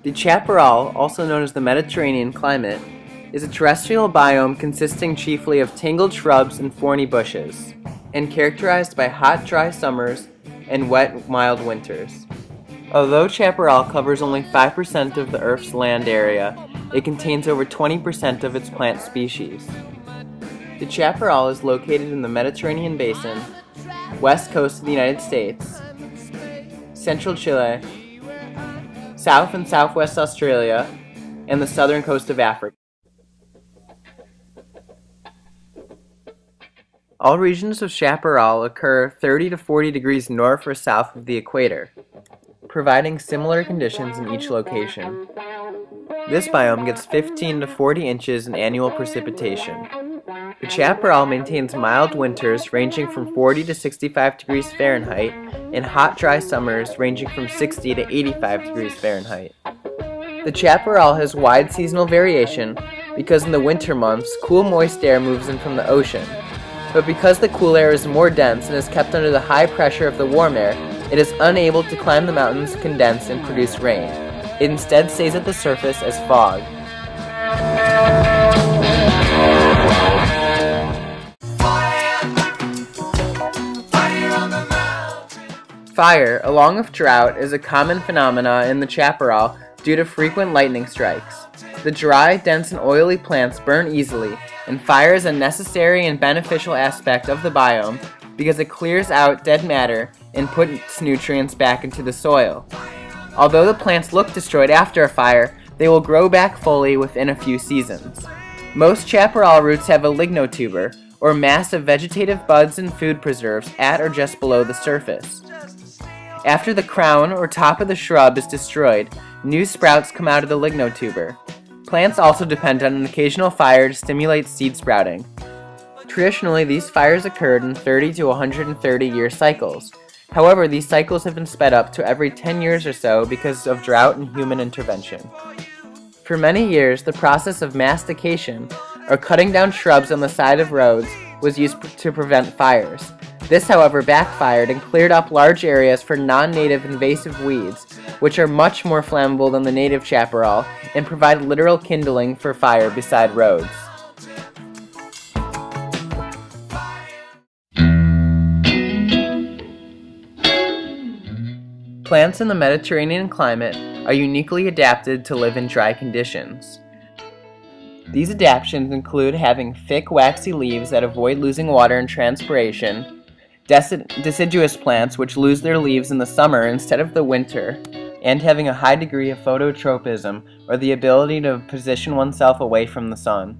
The Chaparral, also known as the Mediterranean climate, is a terrestrial biome consisting chiefly of tangled shrubs and thorny bushes, and characterized by hot, dry summers and wet, mild winters. Although Chaparral covers only 5% of the Earth's land area, it contains over 20% of its plant species. The Chaparral is located in the Mediterranean basin, west coast of the United States, central Chile, South and Southwest Australia, and the southern coast of Africa. All regions of Chaparral occur 30 to 40 degrees north or south of the equator, providing similar conditions in each location. This biome gets 15 to 40 inches in annual precipitation. The Chaparral maintains mild winters ranging from 40 to 65 degrees Fahrenheit and hot, dry summers ranging from 60 to 85 degrees Fahrenheit. The Chaparral has wide seasonal variation because in the winter months, cool, moist air moves in from the ocean. But because the cool air is more dense and is kept under the high pressure of the warm air, it is unable to climb the mountains, condense, and produce rain. It instead stays at the surface as fog. Fire, along with drought, is a common phenomena in the Chaparral due to frequent lightning strikes. The dry, dense, and oily plants burn easily, and fire is a necessary and beneficial aspect of the biome because it clears out dead matter and puts nutrients back into the soil. Although the plants look destroyed after a fire, they will grow back fully within a few seasons. Most Chaparral roots have a lignotuber, or mass of vegetative buds and food preserves at or just below the surface. After the crown or top of the shrub is destroyed, new sprouts come out of the lignotuber. Plants also depend on an occasional fire to stimulate seed sprouting. Traditionally, these fires occurred in 30 to 130-year cycles. However, these cycles have been sped up to every 10 years or so because of drought and human intervention. For many years, the process of mastication, or cutting down shrubs on the side of roads, was used to prevent fires. This, however, backfired and cleared up large areas for non-native invasive weeds, which are much more flammable than the native chaparral and provide literal kindling for fire beside roads. Plants in the Mediterranean climate are uniquely adapted to live in dry conditions. These adaptations include having thick, waxy leaves that avoid losing water and transpiration, deciduous plants which lose their leaves in the summer instead of the winter, and having a high degree of phototropism, or the ability to position oneself away from the sun.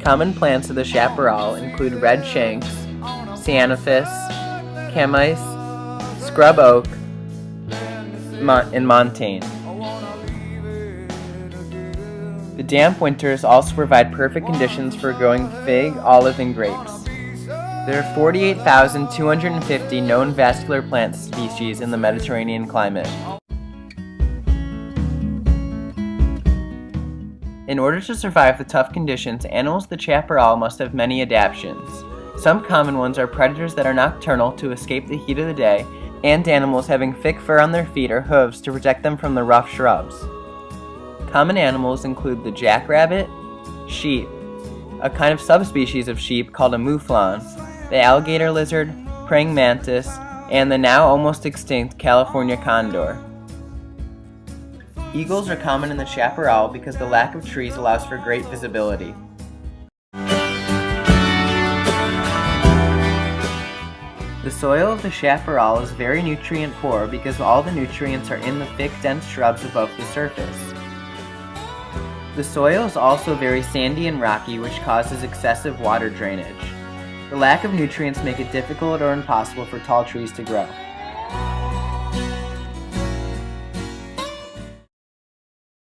Common plants of the chaparral include red shanks, sianophis, chamice, scrub oak, and montane. The damp winters also provide perfect conditions for growing fig, olive, and grapes. There are 48,250 known vascular plant species in the Mediterranean climate. In order to survive the tough conditions, animals of the chaparral must have many adaptations. Some common ones are predators that are nocturnal to escape the heat of the day, and animals having thick fur on their feet or hooves to protect them from the rough shrubs. Common animals include the jackrabbit, sheep, a kind of subspecies of sheep called a mouflon, the alligator lizard, praying mantis, and the now almost extinct California condor. Eagles are common in the chaparral because the lack of trees allows for great visibility. The soil of the chaparral is very nutrient poor because all the nutrients are in the thick, dense shrubs above the surface. The soil is also very sandy and rocky, which causes excessive water drainage. The lack of nutrients make it difficult or impossible for tall trees to grow.